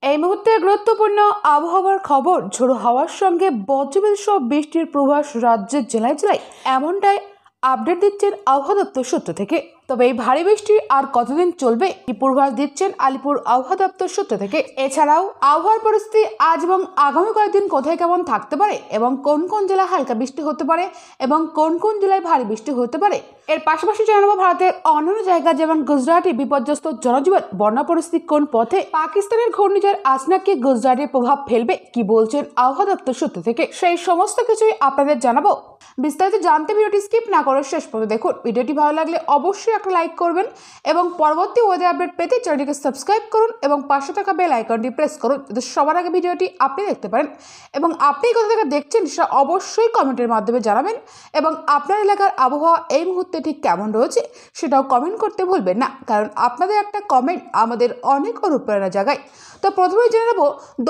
এই মুহূর্তে গুরুত্বপূর্ণ আবহাওয়ার খবর। ঝোড়ো হাওয়ার সঙ্গে বজ্রবিদ্যুৎ সহ বৃষ্টির পূর্বাভাস রাজ্যের জেলায় জেলায় এমনটাই আপডেট দিচ্ছেন আবহাওয়া দপ্তর সূত্র থেকে। তবে এই ভারী বৃষ্টি আর কতদিন চলবে কি পূর্বাভাস দিচ্ছেন আলিপুর আবহাওয়া দপ্তর সূত্র থেকে। এছাড়াও আবহাওয়ার পরিস্থিতি আজ এবং আগামী কয়েকদিন কোথায় কেমন থাকতে পারে এবং কোন কোন জেলায় হালকা বৃষ্টি হতে পারে এবং কোন কোন জেলায় ভারী বৃষ্টি হতে পারে, এর পাশাপাশি জানাবো ভারতের অন্যান্য জায়গা যেমন গুজরাটে বিপর্যস্ত জনজীবন, বন্যা পরিস্থিতি কোন পথে, পাকিস্তানের ঘূর্ণিঝড় আসনা কি গুজরাটে প্রভাব ফেলবে, কি বলছেন আবহাওয়া দপ্তর সূত্র থেকে, সেই সমস্ত কিছুই আপনাদের জানাবো। বিস্তারিত জানতে ভিডিওটি স্কিপ না করে শেষ পর্যন্ত দেখুন। ভিডিওটি ভালো লাগলে অবশ্যই একটা লাইক করবেন এবং পরবর্তী ওয়েদার আপডেট পেতে চ্যানেলটিকে সাবস্ক্রাইব করুন এবং পাশে থাকা বেল আইকনটি প্রেস করুন যাতে সবার আগে ভিডিওটি আপনি দেখতে পারেন। এবং আপনি কোথা থেকে দেখছেন সেটা অবশ্যই কমেন্টের মাধ্যমে জানাবেন এবং আপনার এলাকার আবহাওয়া এই মুহূর্তে ঠিক কেমন রয়েছে সেটাও কমেন্ট করতে ভুলবেন না, কারণ আপনাদের একটা কমেন্ট আমাদের অনেক অনুপ্রেরণা জাগায়। তো প্রথমেই জেনে নেব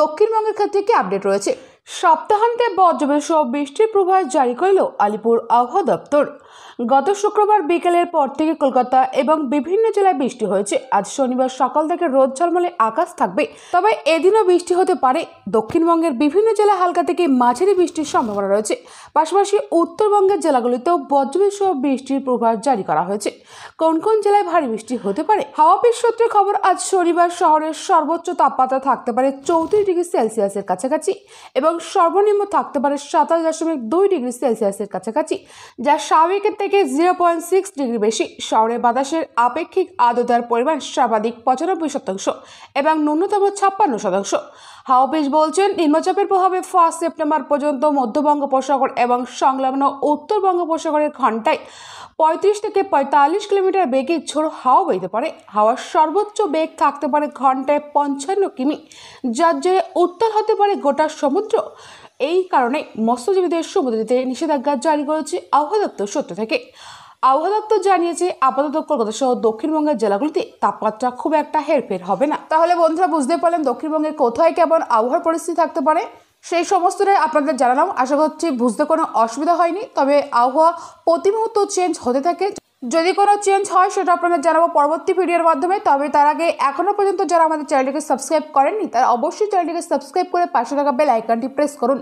দক্ষিণবঙ্গের ক্ষেত্রে কি আপডেট রয়েছে। সপ্তাহান্তে বজ্রবিদ্যুৎ সহ বৃষ্টির পূর্বাভাস জারি করল আলিপুর আবহাওয়া দপ্তর। গত শুক্রবার বিকেলের পর থেকে কলকাতা এবং বিভিন্ন জেলায় বৃষ্টি হয়েছে। আজ শনিবার সকাল থেকে রোদ ঝলমলে আকাশ থাকবে, তবে এদিনও বৃষ্টি হতে পারে। দক্ষিণবঙ্গের বিভিন্ন জেলায় হালকা থেকে মাঝারি বৃষ্টির সম্ভাবনা রয়েছে। পাশাপাশি উত্তরবঙ্গের জেলাগুলিতেও বজ্রবিদ্যুৎ সহ বৃষ্টির পূর্বাভাস জারি করা হয়েছে। কোন কোন জেলায় ভারী বৃষ্টি হতে পারে। হাওয়া অফিস সূত্রে খবর, আজ শনিবার শহরের সর্বোচ্চ তাপমাত্রা থাকতে পারে 34 ডিগ্রি সেলসিয়াসের কাছাকাছি এবং সর্বনিম্ন থাকতে পারে 27.2 ডিগ্রি সেলসিয়াসের কাছাকাছি, যা স্বাভাবিকের থেকে 0.6 ডিগ্রি বেশি। শহরে বাতাসের আপেক্ষিক আর্দ্রতার পরিমাণ সর্বাধিক 95% এবং ন্যূনতম 56%। হাওয়া অফিস বলছেন, নিম্নচাপের প্রভাবে 1 সেপ্টেম্বর পর্যন্ত মধ্য বঙ্গোপসাগর এবং সংলগ্ন উত্তর বঙ্গোপসাগরের ঘন্টায় 35 থেকে 45 কিলোমিটার বেগে ঝোড়ো হাওয়া বইতে পারে। হাওয়ার সর্বোচ্চ বেগ থাকতে পারে ঘন্টায় 55 কিমি, যার জেরে উত্তাল হতে পারে গোটা সমুদ্র। এই কারণে মৎস্যজীবীদের সমুদ্রে যেতে নিষেধাজ্ঞা জারি করেছে আবহাওয়া দপ্তর সূত্র থেকে। আবহাওয়া দপ্তর জানিয়েছে, আপাতত কলকাতা সহ দক্ষিণবঙ্গের জেলাগুলিতে তাপমাত্রা খুব একটা হেরফের হবে না। তাহলে বন্ধুরা বুঝতে পারলেন দক্ষিণবঙ্গের কোথায় কেমন আবহাওয়ার পরিস্থিতি থাকতে পারে, সেই সমস্তটাই আপনাদের জানালাম। আশা করছি বুঝতে কোনো অসুবিধা হয়নি। তবে আবহাওয়া প্রতি মুহূর্ত চেঞ্জ হতে থাকে, যদি কোনো চেঞ্জ হয় সেটা আপনাদের জানাবো পরবর্তী ভিডিওর মাধ্যমে। তবে তার আগে এখনো পর্যন্ত যারা আমাদের চ্যানেলটিকে সাবস্ক্রাইব করেননি তারা অবশ্যই চ্যানেলটিকে সাবস্ক্রাইব করে পাশে থাকা বেল আইকনটি প্রেস করুন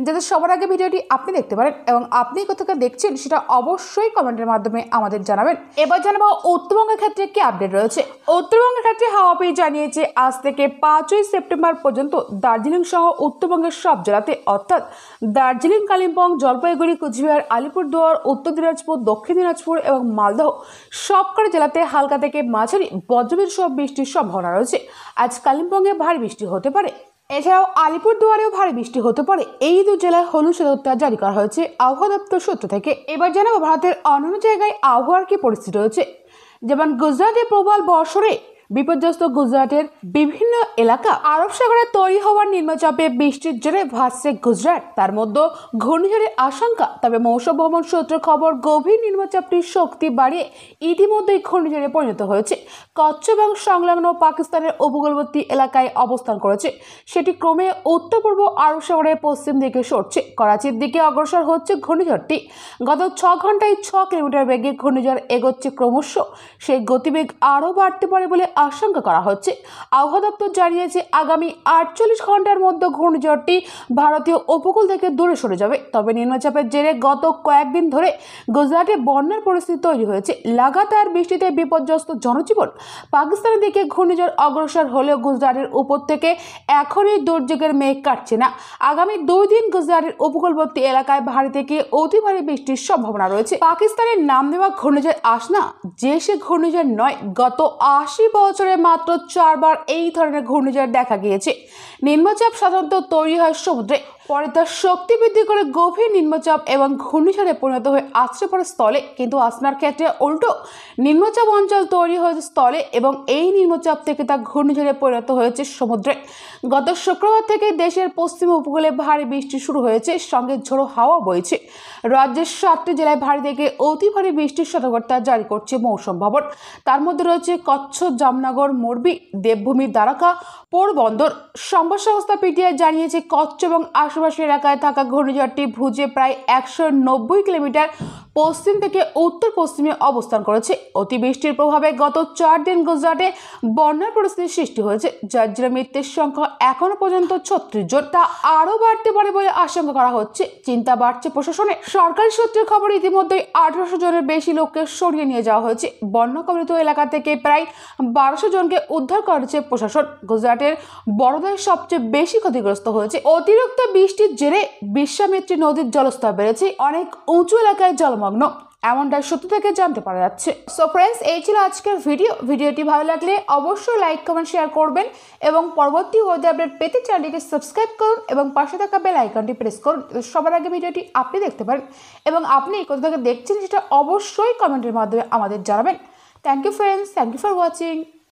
যাতে সবার আগে ভিডিওটি আপনি দেখতে পারেন এবং আপনি কোথাও দেখছেন সেটা অবশ্যই কমেন্টের মাধ্যমে আমাদের জানাবেন। এবার জানাবো উত্তরবঙ্গের ক্ষেত্রে কি আপডেট রয়েছে। উত্তরবঙ্গের ক্ষেত্রে হাওয়া অফিস জানিয়েছে, আজ থেকে 5ই সেপ্টেম্বর পর্যন্ত দার্জিলিং সহ উত্তরবঙ্গের সব জেলাতে অর্থাৎ দার্জিলিং, কালিম্পং, জলপাইগুড়ি, কুচবিহার, আলিপুরদুয়ার, উত্তর দিনাজপুর, দক্ষিণ দিনাজপুর এবং মালদহ সবকটা জেলাতে হালকা থেকে মাঝারি বজ্রবিদ্যুৎ সহ বৃষ্টির সম্ভাবনা রয়েছে। আজ কালিম্পংয়ে ভারী বৃষ্টি হতে পারে। এছাড়াও আলিপুরদুয়ারেও ভারী বৃষ্টি হতে পারে। এই দু জেলায় হলুদ সতর্কতা জারি করা হয়েছে আবহাওয়া দপ্তর সূত্র থেকে। এবার জানাবো ভারতের অন্যান্য জায়গায় আবহাওয়ার কি পরিস্থিতি রয়েছে। যেমন গুজরাটে প্রবল বর্ষণে বিপর্যস্ত গুজরাটের বিভিন্ন এলাকা। আরব সাগরে তৈরি হওয়ার নিম্নচাপে বৃষ্টির জেরে ভাসছে গুজরাট, তার মধ্যে ঘূর্ণিঝড়ের আশঙ্কা। তবে মৌসুম ভবন সূত্রে খবর, গভীর নিম্নচাপটির শক্তি বাড়িয়ে ইতিমধ্যেই ঘূর্ণিঝড়ে পরিণত হয়েছে। কচ্ছ এবং সংলগ্ন পাকিস্তানের উপকূলবর্তী এলাকায় অবস্থান করেছে। সেটি ক্রমে উত্তর পূর্ব আরব সাগরের পশ্চিম দিকে সরছে। করাচির দিকে অগ্রসর হচ্ছে ঘূর্ণিঝড়টি। গত 6 ঘন্টায় 6 কিলোমিটার বেগে ঘূর্ণিঝড় এগোচ্ছে ক্রমশ। সেই গতিবেগ আরও বাড়তে পারে বলে আশঙ্কা করা হচ্ছে। আবহাওয়া দপ্তর জানিয়েছে, আগামী 48 ঘন্টার মধ্যে ঘূর্ণিঝড়টি ভারতীয় উপকূল থেকে দূরে সরে যাবে। তবে নিম্নচাপের জেরে গত কয়েকদিন ধরে গুজরাটে বন্যার পরিস্থিতি তৈরি হয়েছে। লাগাতার বৃষ্টিতে বিপর্যস্ত জনজীবন। পাকিস্তানের দিকে ঘূর্ণিঝড় অগ্রসর হলেও গুজরাটের উপর থেকে এখনই দুর্যোগের মেঘ কাটছে না। আগামী 2 দিন গুজরাটের উপকূলবর্তী এলাকায় ভারী থেকে অতি ভারী বৃষ্টির সম্ভাবনা রয়েছে। পাকিস্তানের নাম নেওয়া ঘূর্ণিঝড় আসনা যে সে ঘূর্ণিঝড় নয়। গত 80 বছরে মাত্র 4 বার এই ধরনের ঘূর্ণিঝড় দেখা গিয়েছে। নিম্নচাপ সাধারণত তৈরি হয় সমুদ্রে, পরে তার শক্তি বৃদ্ধি করে গভীর নিম্নচাপ এবং ঘূর্ণিঝড়ে পরিণত হয়ে আছড়ে পড়ে স্থলে। কিন্তু আসনার ক্ষেত্রে উল্টো, নিম্নচাপ অঞ্চল তৈরি হয়েছে স্থলে এবং এই নিম্নচাপ থেকে তা ঘূর্ণিঝড়ে পরিণত হয়েছে সমুদ্রে। গত শুক্রবার থেকে দেশের পশ্চিম উপকূলে ভারী বৃষ্টি শুরু হয়েছে, সঙ্গে ঝোড়ো হাওয়া বইছে। রাজ্যের 7টি জেলায় ভারী থেকে অতি ভারী বৃষ্টির সতর্কতা জারি করছে মৌসুম ভবন। তার মধ্যে রয়েছে কচ্ছ, জামনগর, মোরবি, দেবভূমি, দ্বারকা, পোরবন্দর। সংবাদ সংস্থা পিটিআই জানিয়েছে, কচ্ছ এবং আশেপাশের এলাকায় থাকা ঘূর্ণিঝড়টি ভুজে প্রায় 190 কিলোমিটার পশ্চিম থেকে উত্তর পশ্চিমে অবস্থান করেছে। অতিবৃষ্টির প্রভাবে গত 4 দিন গুজরাটে বন্যার পরিস্থিতির সৃষ্টি হয়েছে, যার জন্য মৃতের সংখ্যা এখনো পর্যন্ত 36 জন। তা আরও বাড়তে পারে বলে আশঙ্কা করা হচ্ছে। চিন্তা বাড়ছে প্রশাসনে। সরকারি সূত্রের খবর, ইতিমধ্যেই 1800 জনের বেশি লোককে সরিয়ে নিয়ে যাওয়া হয়েছে। বন্যা কবলিত এলাকা থেকে প্রায় 1200 জনকে উদ্ধার করেছে প্রশাসন। গুজরাটের বড়োদায় সবচেয়ে বেশি ক্ষতিগ্রস্ত হয়েছে। অতিরিক্ত বৃষ্টির জেরে বিশ্বামিত্রী নদীর জলস্তর বেড়েছে, অনেক উঁচু এলাকায় জলমগ্ন, এমনটাই সূত্র থেকে জানতে পারা যাচ্ছে। সো ফ্রেন্ডস, এই ছিল আজকের ভিডিওটি ভালো লাগলে অবশ্যই লাইক, কমেন্ট, শেয়ার করবেন এবং পরবর্তী ওয়েদার আপডেট পেতে চ্যানেলটিকে সাবস্ক্রাইব করুন এবং পাশে থাকা বেল আইকনটি প্রেস করুন, সবার আগে ভিডিওটি আপনি দেখতে পারেন। এবং আপনি কোথা থেকে দেখছেন সেটা অবশ্যই কমেন্টের মাধ্যমে আমাদের জানাবেন। Thank you friends, thank you for watching.